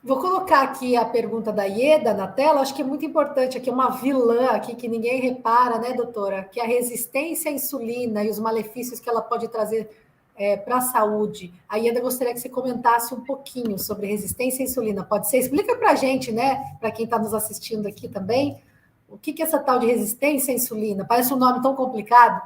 S1: Vou colocar aqui a pergunta da Ieda na tela, acho que é muito importante aqui, uma vilã aqui que ninguém repara, né, doutora? Que é a resistência à insulina e os malefícios que ela pode trazer para a saúde. A Ieda gostaria que você comentasse um pouquinho sobre resistência à insulina. Pode ser? Explica para a gente, né? Para quem está nos assistindo aqui também, o que é essa tal de resistência à insulina? Parece um nome tão complicado.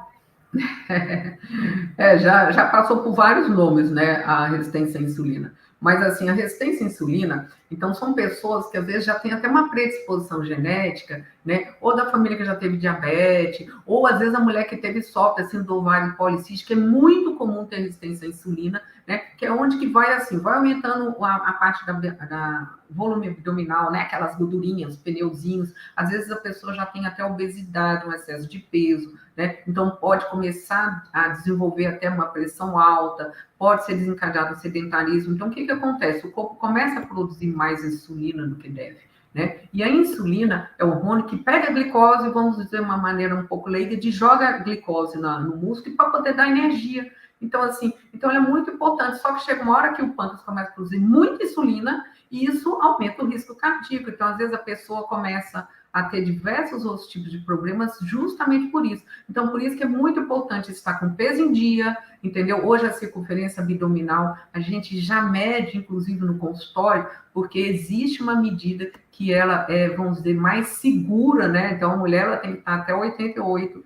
S2: Já passou por vários nomes, né, a resistência à insulina. Mas, assim, a resistência à insulina, então, são pessoas que, às vezes, já têm até uma predisposição genética, né, ou da família que já teve diabetes, ou, às vezes, a mulher que teve SOP, assim, do ovário policístico, é muito comum ter resistência à insulina, né, que é onde que vai, assim, vai aumentando a parte da volume abdominal, né, aquelas gordurinhas, pneuzinhos, às vezes a pessoa já tem até obesidade, um excesso de peso, né, então pode começar a desenvolver até uma pressão alta, pode ser desencadeado o sedentarismo. Então, o que acontece? O corpo começa a produzir mais insulina do que deve, né? E a insulina é o hormônio que pega a glicose, vamos dizer de uma maneira um pouco leiga, de joga a glicose no músculo para poder dar energia. Então, assim, ela é muito importante. Só que chega uma hora que o pâncreas começa a produzir muita insulina e isso aumenta o risco cardíaco. Então, às vezes, a pessoa começa a ter diversos outros tipos de problemas justamente por isso. Então, por isso que é muito importante estar com peso em dia, entendeu? Hoje a circunferência abdominal, a gente já mede, inclusive, no consultório, porque existe uma medida que ela é, vamos dizer, mais segura, né? Então, a mulher ela tem que estar até 88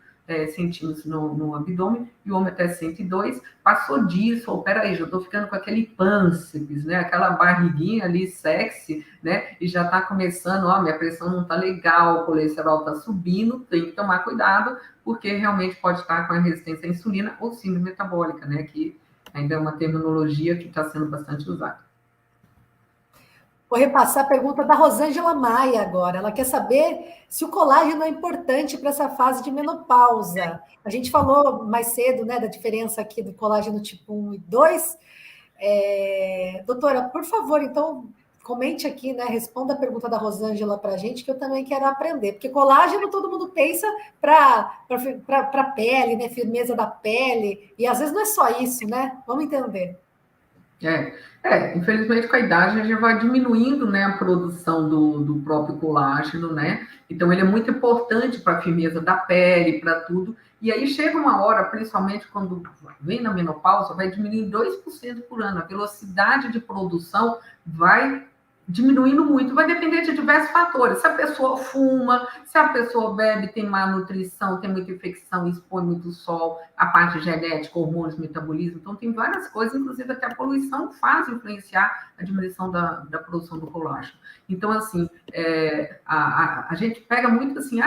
S2: centímetros no abdômen, e o homem até 102, passou disso, ou peraí, já estou ficando com aquele pânceps, né, aquela barriguinha ali sexy, né, e já está começando, ó, minha pressão não está legal, o colesterol está subindo, tem que tomar cuidado, porque realmente pode estar com a resistência à insulina ou síndrome metabólica, né, que ainda é uma terminologia que está sendo bastante usada.
S1: Vou repassar a pergunta da Rosângela Maia agora. Ela quer saber se o colágeno é importante para essa fase de menopausa. A gente falou mais cedo, né, da diferença aqui do colágeno tipo 1 e 2. Doutora, por favor, então, comente aqui, né, responda a pergunta da Rosângela para a gente, que eu também quero aprender. Porque colágeno todo mundo pensa para a pele, né, firmeza da pele, e às vezes não é só isso, né? Vamos entender.
S2: Infelizmente com a idade a gente vai diminuindo, né, a produção do próprio colágeno, né? Então ele é muito importante para a firmeza da pele, para tudo. E aí chega uma hora, principalmente quando vem na menopausa, vai diminuir 2% por ano. A velocidade de produção vai diminuindo muito, vai depender de diversos fatores. Se a pessoa fuma, se a pessoa bebe, tem má nutrição, tem muita infecção, expõe muito sol, a parte genética, hormônios, metabolismo. Então, tem várias coisas, inclusive até a poluição faz influenciar a diminuição da produção do colágeno. Então, assim, a gente pega muito assim,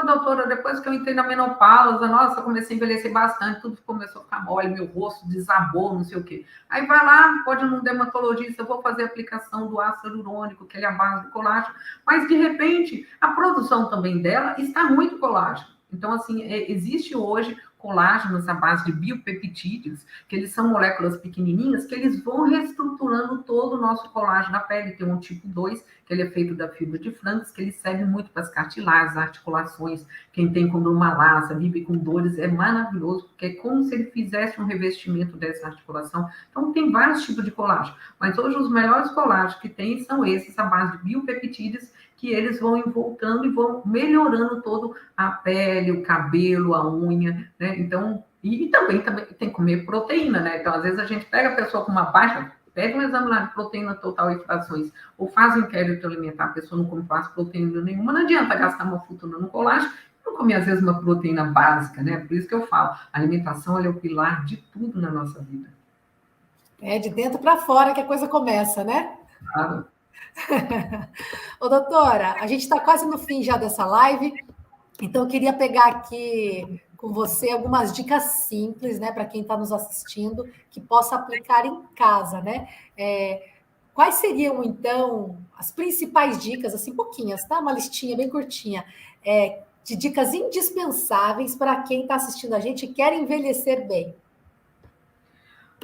S2: doutora, depois que eu entrei na menopausa, nossa, eu comecei a envelhecer bastante, tudo começou a ficar mole, meu rosto desabou, não sei o quê. Aí vai lá, pode ir num dermatologista, eu vou fazer a aplicação do ácido hialurônico, que é a base do colágeno, mas, de repente, a produção também dela está muito colágeno. Então, assim, existe hoje colágenos à base de biopeptídeos, que eles são moléculas pequenininhas, que eles vão reestruturando todo o nosso colágeno da pele. Tem um tipo 2, que ele é feito da fibra de Frank's, que ele serve muito para as cartilagens, articulações. Quem tem condromalácia, vive com dores, é maravilhoso, porque é como se ele fizesse um revestimento dessa articulação. Então, tem vários tipos de colágeno, mas hoje os melhores colágenos que tem são esses à base de biopeptídeos, que eles vão voltando e vão melhorando todo a pele, o cabelo, a unha, né? Então, e também tem que comer proteína, né? Então, às vezes a gente pega a pessoa com uma baixa, pega um exame lá de proteína total e frações, ou faz um inquérito alimentar, a pessoa não come quase proteína nenhuma, não adianta gastar uma fortuna no colágeno, não comer às vezes uma proteína básica, né? Por isso que eu falo, a alimentação é o pilar de tudo na nossa vida.
S1: É de dentro para fora que a coisa começa, né?
S2: Claro.
S1: Ô, doutora, a gente está quase no fim já dessa live, então eu queria pegar aqui com você algumas dicas simples, né, para quem está nos assistindo, que possa aplicar em casa, né? Quais seriam, então, as principais dicas, assim, pouquinhas, tá? Uma listinha bem curtinha, de dicas indispensáveis para quem está assistindo a gente e quer envelhecer bem?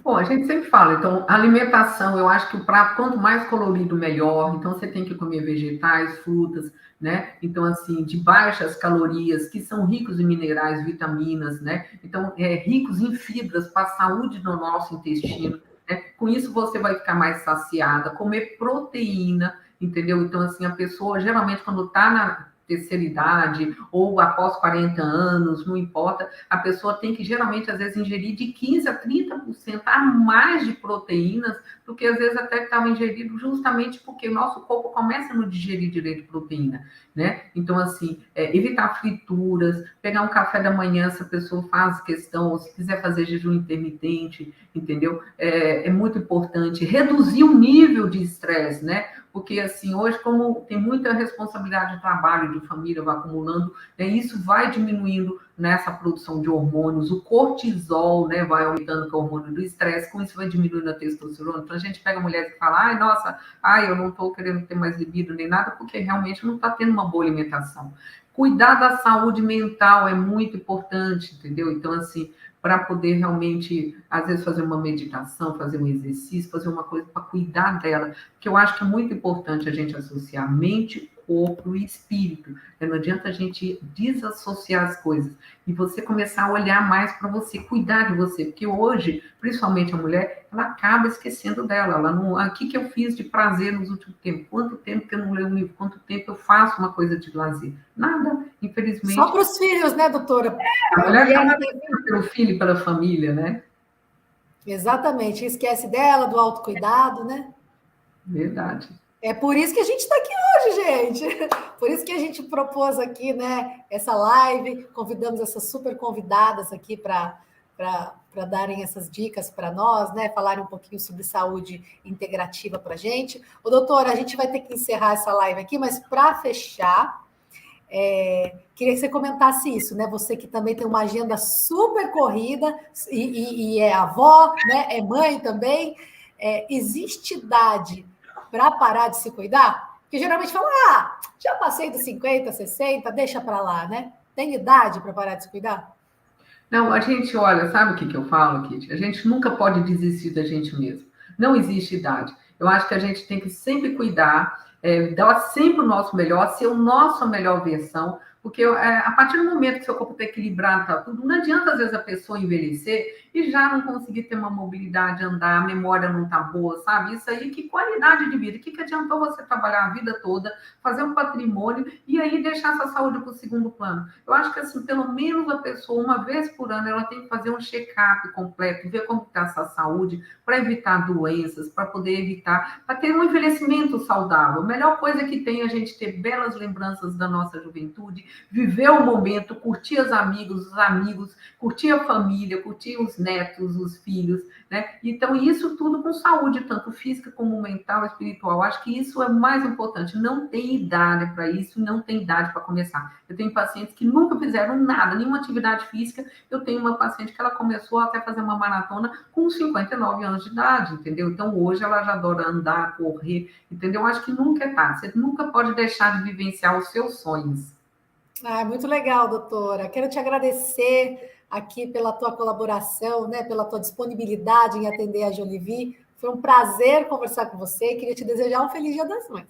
S2: Bom, a gente sempre fala, então, alimentação, eu acho que o prato, quanto mais colorido, melhor. Então, você tem que comer vegetais, frutas, né? Então, assim, de baixas calorias, que são ricos em minerais, vitaminas, né? Então, ricos em fibras para a saúde do nosso intestino, né? Com isso, você vai ficar mais saciada. Comer proteína, entendeu? Então, assim, a pessoa, geralmente, quando está terceira idade ou após 40 anos, não importa, a pessoa tem que, geralmente, às vezes, ingerir de 15% a 30% a mais de proteínas do que, às vezes, até estava ingerido, justamente porque o nosso corpo começa a não digerir direito proteína, né? Então, assim, evitar frituras, pegar um café da manhã, se a pessoa faz questão, ou se quiser fazer jejum intermitente, entendeu? É muito importante reduzir o nível de estresse, né? Porque, assim, hoje, como tem muita responsabilidade de trabalho, de família, vai acumulando, né, isso vai diminuindo nessa produção de hormônios, o cortisol, né, vai aumentando, que é o hormônio do estresse, com isso vai diminuindo a testosterona. Então, a gente pega mulheres que falam, ai, nossa, eu não estou querendo ter mais libido nem nada, porque realmente não está tendo uma boa alimentação. Cuidar da saúde mental é muito importante, entendeu? Então, assim, para poder realmente, às vezes, fazer uma meditação, fazer um exercício, fazer uma coisa para cuidar dela, porque eu acho que é muito importante a gente associar mente, corpo e espírito. Não adianta a gente desassociar as coisas e você começar a olhar mais para você, cuidar de você, porque hoje, principalmente a mulher, ela acaba esquecendo dela. Ela não, o que eu fiz de prazer nos últimos tempos? Quanto tempo que eu não leio um livro? Quanto tempo eu faço uma coisa de lazer? Nada, infelizmente.
S1: Só para os filhos, né, doutora?
S2: A mulher está pelo filho e pela família, né?
S1: Exatamente, esquece dela, do autocuidado, né?
S2: Verdade.
S1: É por isso que a gente está aqui hoje, gente. Por isso que a gente propôs aqui, né, essa live, convidamos essas super convidadas aqui para darem essas dicas para nós, né, falarem um pouquinho sobre saúde integrativa para a gente. Ô, doutora, a gente vai ter que encerrar essa live aqui, mas para fechar, queria que você comentasse isso, né? Você que também tem uma agenda super corrida e é avó, né? É mãe também. Existe idade para parar de se cuidar? Porque geralmente fala, já passei dos 50, 60, deixa para lá, né? Tem idade para parar de se cuidar?
S2: Não, a gente olha, sabe o que eu falo, Kitty? A gente nunca pode desistir da gente mesmo. Não existe idade. Eu acho que a gente tem que sempre cuidar, dar sempre o nosso melhor, ser a nossa melhor versão, porque a partir do momento que seu corpo está equilibrado, tá tudo, não adianta às vezes a pessoa envelhecer e já não conseguir ter uma mobilidade, andar, a memória não tá boa, sabe? Isso aí, que qualidade de vida. O que adiantou você trabalhar a vida toda, fazer um patrimônio e aí deixar essa saúde para o segundo plano? Eu acho que, assim, pelo menos a pessoa, uma vez por ano, ela tem que fazer um check-up completo, ver como está essa saúde, para evitar doenças, para poder evitar, para ter um envelhecimento saudável. A melhor coisa que tem é a gente ter belas lembranças da nossa juventude, viver o momento, curtir os amigos, curtir a família, curtir os netos, os filhos, né? Então, isso tudo com saúde, tanto física como mental, espiritual. Acho que isso é o mais importante. Não tem idade para isso, não tem idade para começar. Eu tenho pacientes que nunca fizeram nada, nenhuma atividade física. Eu tenho uma paciente que ela começou até a fazer uma maratona com 59 anos de idade, entendeu? Então, hoje ela já adora andar, correr, entendeu? Acho que nunca é tarde. Você nunca pode deixar de vivenciar os seus sonhos.
S1: Muito legal, doutora. Quero te agradecer aqui pela tua colaboração, né, pela tua disponibilidade em atender a Jolivie. Foi um prazer conversar com você. Queria te desejar um feliz Dia das Mães.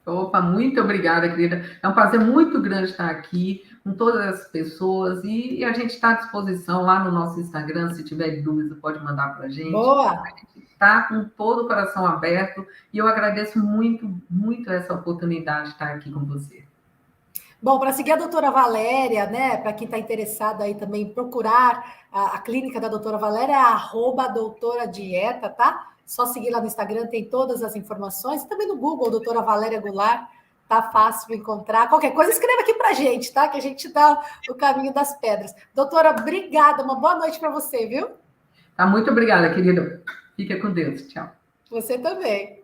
S2: Opa, muito obrigada, querida. É um prazer muito grande estar aqui com todas as pessoas e a gente está à disposição lá no nosso Instagram. Se tiver dúvida, pode mandar para a gente.
S1: Boa!
S2: A gente está com todo o coração aberto e eu agradeço muito, muito essa oportunidade de estar aqui com você.
S1: Bom, para seguir a doutora Valéria, né, para quem está interessado aí também procurar a clínica da doutora Valéria, é @doutoradieta, tá? Só seguir lá no Instagram, tem todas as informações. E também no Google, doutora Valéria Goulart, tá fácil de encontrar. Qualquer coisa, escreva aqui para a gente, tá? Que a gente dá o caminho das pedras. Doutora, obrigada, uma boa noite para você, viu?
S2: Tá, muito obrigada, querida. Fica com Deus. Tchau.
S1: Você também.